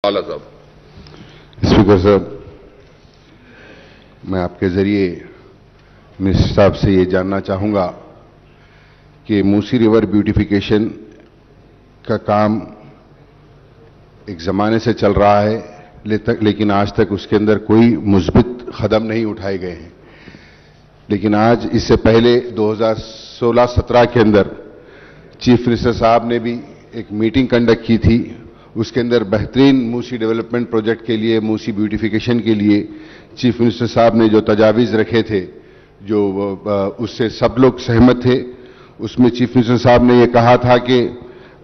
आला साहब। स्पीकर साहब, मैं आपके जरिए मिनिस्टर साहब से ये जानना चाहूँगा कि मूसी रिवर ब्यूटिफिकेशन का काम एक ज़माने से चल रहा है, लेकिन आज तक उसके अंदर कोई मुस्बित कदम नहीं उठाए गए हैं। लेकिन आज इससे पहले 2016-17 के अंदर चीफ मिनिस्टर साहब ने भी एक मीटिंग कंडक्ट की थी। उसके अंदर बेहतरीन मूसी डेवलपमेंट प्रोजेक्ट के लिए, मूसी ब्यूटिफिकेशन के लिए चीफ मिनिस्टर साहब ने जो तजावीज़ रखे थे, जो उससे सब लोग सहमत थे। उसमें चीफ मिनिस्टर साहब ने ये कहा था कि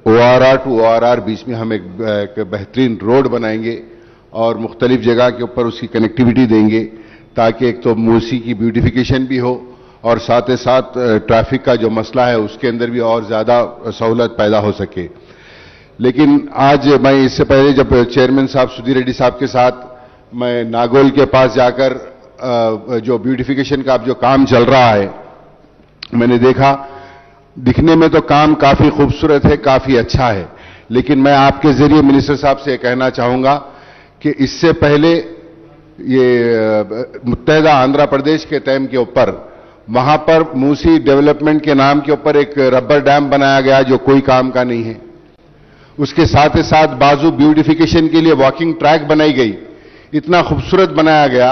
ORR टू ORR बीच में हम एक बेहतरीन रोड बनाएंगे और मुख्तलिफ जगह के ऊपर उसकी कनेक्टिविटी देंगे, ताकि एक तो मूसी की ब्यूटिफिकेशन भी हो और साथ ही साथ ट्रैफिक का जो मसला है उसके अंदर भी और ज़्यादा सहूलत पैदा हो सके। लेकिन आज मैं इससे पहले जब चेयरमैन साहब सुधीर रेड्डी साहब के साथ मैं नागोल के पास जाकर जो ब्यूटिफिकेशन का अब जो काम चल रहा है, मैंने देखा दिखने में तो काम काफ़ी खूबसूरत है, काफ़ी अच्छा है। लेकिन मैं आपके जरिए मिनिस्टर साहब से कहना चाहूँगा कि इससे पहले ये मुत्तहदा आंध्र प्रदेश के तैम के ऊपर वहाँ पर मूसी डेवलपमेंट के नाम के ऊपर एक रबर डैम बनाया गया जो कोई काम का नहीं है। उसके साथ ही साथ बाजू ब्यूटिफिकेशन के लिए वॉकिंग ट्रैक बनाई गई, इतना खूबसूरत बनाया गया,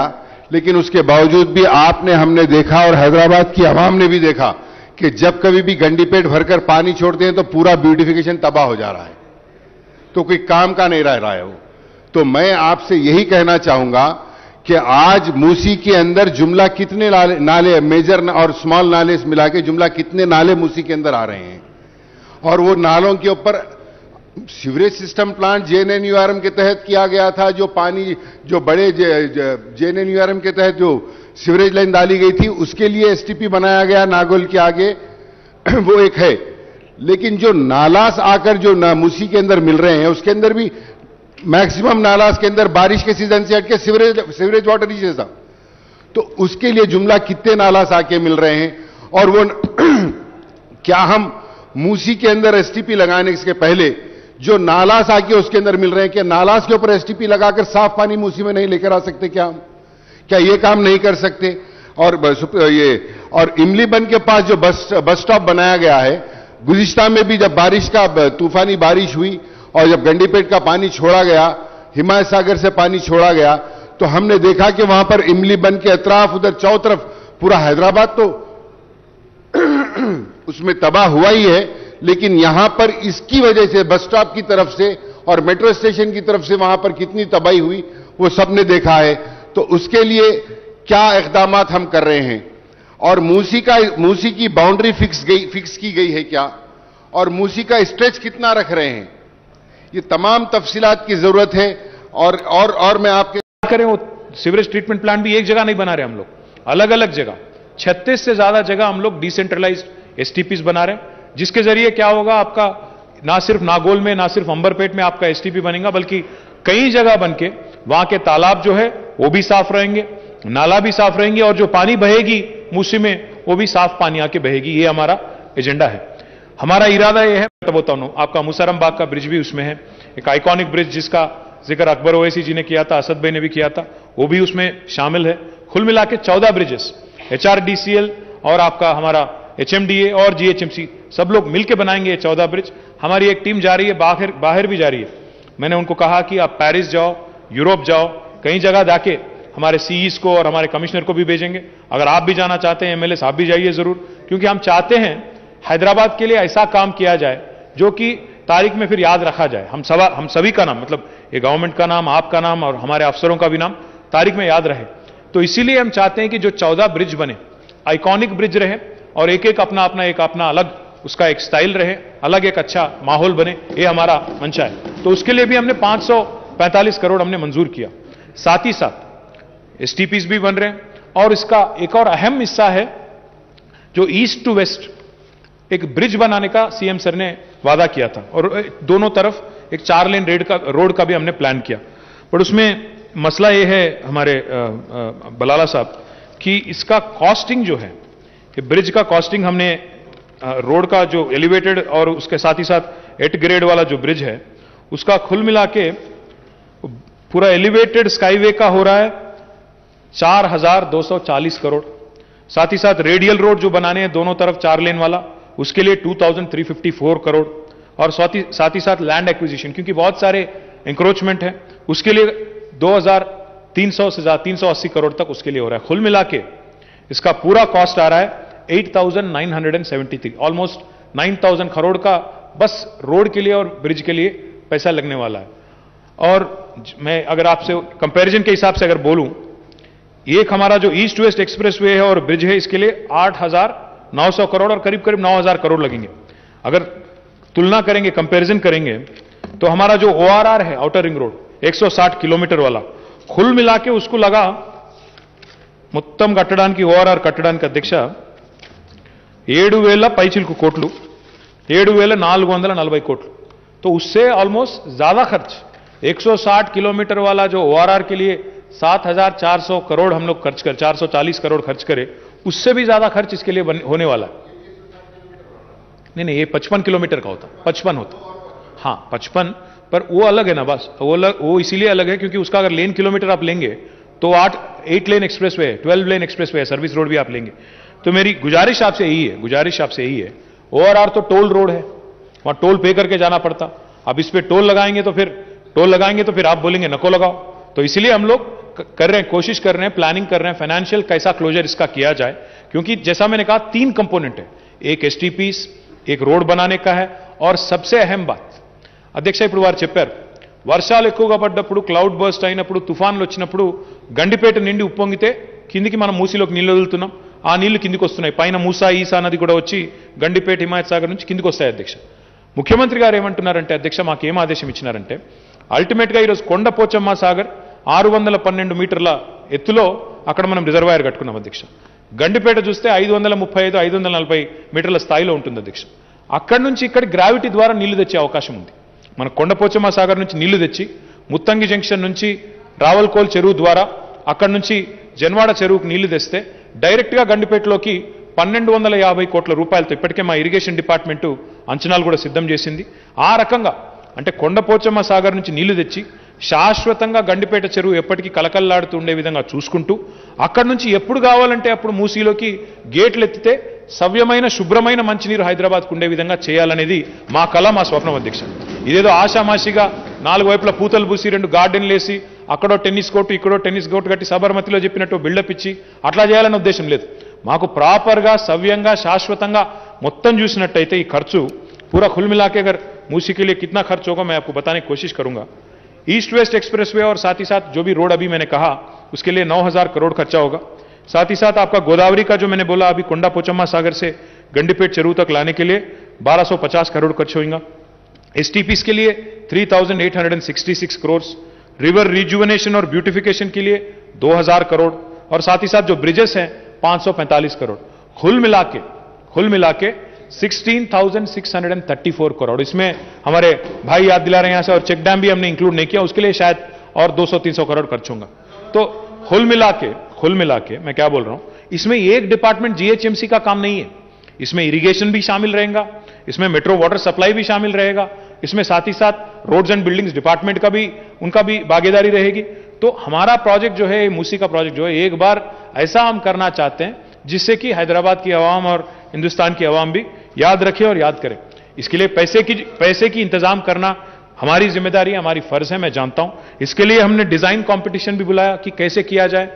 लेकिन उसके बावजूद भी आपने, हमने देखा और हैदराबाद की आवाम ने भी देखा कि जब कभी भी गंडी पेट भरकर पानी छोड़ते हैं तो पूरा ब्यूटिफिकेशन तबाह हो जा रहा है, तो कोई काम का नहीं रह रहा है वो। तो मैं आपसे यही कहना चाहूंगा कि आज मूसी के अंदर जुमला कितने नाले मेजर और स्मॉल नाले मिला के जुमला कितने नाले मूसी के अंदर आ रहे हैं, और वो नालों के ऊपर सीवरेज सिस्टम प्लांट JNNURM के तहत किया गया था। जो पानी जो बड़े JNNURM के तहत जो सीवरेज लाइन डाली गई थी उसके लिए STP बनाया गया नागोल के आगे, वो एक है। लेकिन जो नालास आकर जो मूसी के अंदर मिल रहे हैं उसके अंदर भी मैक्सिमम नालास के अंदर बारिश के सीजन से हटके सीवरेज वाटर ही जैसा, तो उसके लिए जुमला कितने नालास आके मिल रहे हैं। और वो क्या हम मूसी के अंदर STP लगाने के पहले जो नालास आके उसके अंदर मिल रहे हैं, क्या नालास के ऊपर STP लगाकर साफ पानी मूसी में नहीं लेकर आ सकते? क्या हम क्या ये काम नहीं कर सकते? और इमलीबन के पास जो बस स्टॉप बनाया गया है, गुज़िश्ता में भी जब बारिश का तूफानी बारिश हुई और जब गंडीपेट का पानी छोड़ा गया, हिमायत सागर से पानी छोड़ा गया, तो हमने देखा कि वहां पर इमलीबन के अतराफ उधर चौ तरफ पूरा हैदराबाद तो उसमें तबाह हुआ ही है। लेकिन यहां पर इसकी वजह से बस स्टॉप की तरफ से और मेट्रो स्टेशन की तरफ से वहां पर कितनी तबाही हुई वो सबने देखा है। तो उसके लिए क्या इक़दामात हम कर रहे हैं, और मूसी की बाउंड्री फिक्स की गई है क्या, और मूसी का स्ट्रेच कितना रख रहे हैं, ये तमाम तफसीलात की जरूरत है। और मैं आपके करें वो सीवरेज ट्रीटमेंट प्लांट भी एक जगह नहीं बना रहे हम लोग, अलग अलग जगह 36 से ज्यादा जगह हम लोग डिसेंट्रलाइज्ड STPs बना रहे हैं, जिसके जरिए क्या होगा, आपका ना सिर्फ नागोल में ना सिर्फ अंबरपेट में आपका STP बनेगा, बल्कि कई जगह बनके वहां के तालाब जो है वो भी साफ रहेंगे, नाला भी साफ रहेंगे, और जो पानी बहेगी मूसी में वो भी साफ पानी आके बहेगी। ये हमारा एजेंडा है। हमारा इरादा यह है, तो बताता हूं, आपका मुसरम बाग का ब्रिज भी उसमें है, एक आइकॉनिक ब्रिज जिसका जिक्र अकबर ओवैसी जी ने किया था, असद भाई ने भी किया था, वो भी उसमें शामिल है। कुल मिला के 14 ब्रिजेस HRDCL और आपका हमारा HMDA और GHMC सब लोग मिलकर बनाएंगे ये 14 ब्रिज। हमारी एक टीम जा रही है, बाहर भी जा रही है। मैंने उनको कहा कि आप पेरिस जाओ, यूरोप जाओ, कई जगह जाके हमारे CEs को और हमारे कमिश्नर को भी भेजेंगे। अगर आप भी जाना चाहते हैं, MLA साहब भी जाइए जरूर, क्योंकि हम चाहते हैं हैदराबाद के लिए ऐसा काम किया जाए जो कि तारीख में फिर याद रखा जाए। हम सभी का नाम, मतलब ये गवर्नमेंट का नाम, आपका नाम और हमारे अफसरों का भी नाम तारीख में याद रहे। तो इसीलिए हम चाहते हैं कि जो 14 ब्रिज बने आइकॉनिक ब्रिज रहे, और एक अपना अलग उसका एक स्टाइल रहे, अलग एक अच्छा माहौल बने, ये हमारा मंशा है। तो उसके लिए भी हमने 545 करोड़ हमने मंजूर किया। साथ ही साथ STPs भी बन रहे हैं, और इसका एक और अहम हिस्सा है जो ईस्ट टू वेस्ट एक ब्रिज बनाने का CM सर ने वादा किया था, और दोनों तरफ एक 4 लेन रोड का भी हमने प्लान किया। पर उसमें मसला यह है हमारे बलाला साहब कि इसका कॉस्टिंग जो है, कि ब्रिज का कॉस्टिंग हमने रोड का जो एलिवेटेड और उसके साथ ही साथ 8 ग्रेड वाला जो ब्रिज है उसका कुल मिला के पूरा एलिवेटेड स्काईवे का हो रहा है 4,240 करोड़। साथ ही साथ रेडियल रोड जो बनाने हैं दोनों तरफ 4 लेन वाला, उसके लिए 2,354 करोड़। और साथ ही साथ लैंड एक्विजिशन, क्योंकि बहुत सारे इंक्रोचमेंट है, उसके लिए 2,300 से ज्यादा 380 करोड़ तक उसके लिए हो रहा है। कुल मिला के इसका पूरा कॉस्ट आ रहा है 8,973, ऑलमोस्ट 9,000 करोड़ का बस रोड के लिए और ब्रिज के लिए पैसा लगने वाला है। और मैं अगर आपसे कंपैरिजन के हिसाब से अगर बोलूं, एक हमारा जो ईस्ट वेस्ट एक्सप्रेसवे है और ब्रिज है, इसके लिए 8,900 करोड़ और करीब करीब 9,000 करोड़ लगेंगे। अगर तुलना करेंगे, कंपैरिजन करेंगे, तो हमारा जो ORR है आउटर रिंग रोड 160 किलोमीटर वाला, कुल मिला के उसको लगा మొత్తం కట్టడానికి ORR కట్టడానికి అధ్యక్ష 7,000 పైచిలకు కోట్లు, 7,440 కోట్లు। तो उससे ऑलमोस्ट ज्यादा खर्च 160 किलोमीटर वाला जो ORR के लिए 7,400 करोड़ हम लोग खर्च कर 440 करोड़ खर्च करें, उससे भी ज्यादा खर्च इसके लिए होने वाला है। नहीं, ये 55 किलोमीटर का होता, 55 होता, हाँ 55, पर वो अलग है ना बस, वो इसीलिए अलग है क्योंकि उसका अगर लेन किलोमीटर आप लेंगे तो 8 लेन एक्सप्रेसवे है, 12 लेन एक्सप्रेसवे है, सर्विस रोड भी आप लेंगे। तो मेरी गुजारिश आपसे यही है, ORR तो टोल रोड है, वहां टोल पे करके जाना पड़ता। अब इस पे टोल लगाएंगे तो फिर आप बोलेंगे नको लगाओ। तो इसलिए हम लोग कर रहे हैं, कोशिश कर रहे हैं, प्लानिंग कर रहे हैं, फाइनेंशियल कैसा क्लोजर इसका किया जाए, क्योंकि जैसा मैंने कहा 3 कंपोनेंट है, एक STPs, एक रोड बनाने का है, और सबसे अहम बात అధ్యక్ష ఇప్పుడు వారు చెప్పారు, వర్షాలు ఎక్కువగా పడ్డప్పుడు, క్లౌడ్ బర్స్ట్ అయినప్పుడు, తుఫాన్లు వచ్చినప్పుడు గండిపేట నిండి ఉప్పొంగితే కిందికి మనం మూసీలోకి నీళ్లు వదులుతున్నాం, ఆ నీళ్లు కిందికి వస్తున్నాయి, పైన మూసా ఈసా నది కూడా వచ్చి గండిపేట హిమాయత్ సాగర్ నుంచి కిందికి వస్తాయి అధ్యక్ష। ముఖ్యమంత్రి గారు ఏమంటున్నారంటే అధ్యక్ష, మాకేం ఆదేశం ఇచ్చినారంటే, అల్టిమేట్ గా ఈరోజు కొండపోచమ్మ సాగర్ 612 మీటర్ల ఎత్తులో అక్కడ మనం రిజర్వాయర్ కట్టుకున్నాం అధ్యక్ష। గండిపేట చూస్తే 535, 540 మీటర్ల స్థాయిలో ఉంటుంది అధ్యక్ష। అక్కడి నుంచి ఇక్కడ గ్రావిటీ ద్వారా నీళ్లు తెచ్చే అవకాశం ఉంది। మన కొండపోచమ్మ సాగర్ నుంచి నీళ్లు తెచ్చి ముత్తంగి జంక్షన్ నుంచి రావల్కోల్ చెరువు ద్వారా అక్కడి నుంచి జన్వాడ చెరువుకు నీళ్లు తెస్తే డైరెక్ట్ గా గండిపేటలోకి 1,250 కోట్ల రూపాయలతో ఇప్పటికే మా ఇరిగేషన్ డిపార్ట్మెంట్ అంచనాలు కూడా సిద్ధం చేసింది। ఆ రకంగా అంటే కొండపోచమ్మ సాగర్ నుంచి నీళ్లు తెచ్చి శాశ్వతంగా గండిపేట చెరువు ఎప్పటికీ కలకల్లాడుతూ ఉండే విధంగా చూసుకుంటూ, అక్కడి నుంచి ఎప్పుడు కావాలంటే అప్పుడు మూసీలోకి గేట్లు ఎత్తితే సవ్యమైన శుభ్రమైన మంచినీరు హైదరాబాద్కు ఉండే విధంగా చేయాలనేది మా కళ, మా స్వప్నం అధ్యక్ష। ఇదేదో ఆషామాషిగా 4 వైపుల పూతలు పూసి 2 గార్డెన్లు వేసి అక్కడో టెన్నిస్ కోర్టు ఇక్కడో టెన్నిస్ కోర్టు కట్టి సబర్మతిలో చెప్పినట్టు బిల్డప్ ఇచ్చి అట్లా చేయాలనే ఉద్దేశం లేదు। మాకు ప్రాపర్గా సవ్యంగా శాశ్వతంగా మొత్తం చూసినట్టయితే ఈ ఖర్చు पूरा खुल मिला के अगर मूसी के लिए कितना खर्च होगा मैं आपको बताने की कोशिश करूंगा। ईस्ट वेस्ट एक्सप्रेसवे और साथ ही साथ जो भी रोड अभी मैंने कहा उसके लिए 9,000 करोड़ खर्चा होगा। साथ ही साथ आपका गोदावरी का जो मैंने बोला अभी कोंडा पोचम्मा सागर से गंडीपेट चेरू तक लाने के लिए 1,250 करोड़ खर्च होगा। STPs के लिए 3,866 करोड़, रिवर रिजुवनेशन और ब्यूटिफिकेशन के लिए 2,000 करोड़, और साथ ही साथ जो ब्रिजेस हैं 545 करोड़। कुल मिला के 16,634 करोड़। इसमें हमारे भाई याद दिला रहे हैं यहां से, और चेक डैम भी हमने इंक्लूड नहीं किया, उसके लिए शायद और 200-300 करोड़ खर्च होगा। तो कुल मिला के मैं क्या बोल रहा हूं, इसमें एक डिपार्टमेंट GHMC का काम नहीं है, इसमें इरिगेशन भी शामिल रहेगा, इसमें मेट्रो वाटर सप्लाई भी शामिल रहेगा, इसमें साथ ही साथ रोड्स एंड बिल्डिंग्स डिपार्टमेंट का भी उनका भी भागीदारी रहेगी। तो हमारा प्रोजेक्ट जो है, मूसी का प्रोजेक्ट जो है, एक बार ऐसा हम करना चाहते हैं जिससे कि हैदराबाद की आवाम और हिंदुस्तान की आवाम भी याद रखे और याद करें। इसके लिए पैसे की इंतजाम करना हमारी जिम्मेदारी, हमारी फर्ज है, मैं जानता हूं। इसके लिए हमने डिजाइन कंपटीशन भी बुलाया कि कैसे किया जाए।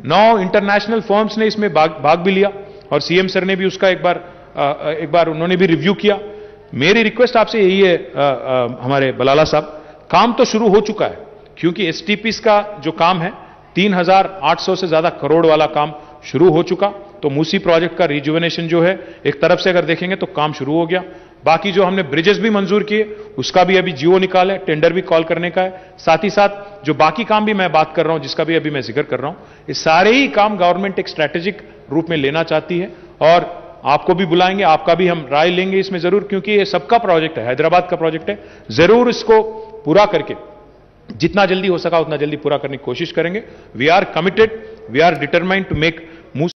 9 इंटरनेशनल फर्म्स ने इसमें भाग भी लिया, और CM सर ने भी उसका एक बार उन्होंने भी रिव्यू किया। मेरी रिक्वेस्ट आपसे यही है हमारे बलाला साहब, काम तो शुरू हो चुका है, क्योंकि STPs का जो काम है 3,800 से ज्यादा करोड़ वाला काम शुरू हो चुका। तो मूसी प्रोजेक्ट का रिजुवनेशन जो है एक तरफ से अगर देखेंगे तो काम शुरू हो गया। बाकी जो हमने ब्रिजेस भी मंजूर किए उसका भी अभी GO निकाला है, टेंडर भी कॉल करने का है। साथ ही साथ जो बाकी काम भी मैं बात कर रहा हूं, जिसका भी अभी मैं जिक्र कर रहा हूं, ये सारे ही काम गवर्नमेंट एक स्ट्रैटेजिक रूप में लेना चाहती है, और आपको भी बुलाएंगे, आपका भी हम राय लेंगे इसमें जरूर, क्योंकि ये सबका प्रोजेक्ट है, हैदराबाद का प्रोजेक्ट है। जरूर इसको पूरा करके जितना जल्दी हो सका उतना जल्दी पूरा करने की कोशिश करेंगे। We are committed, we are determined to make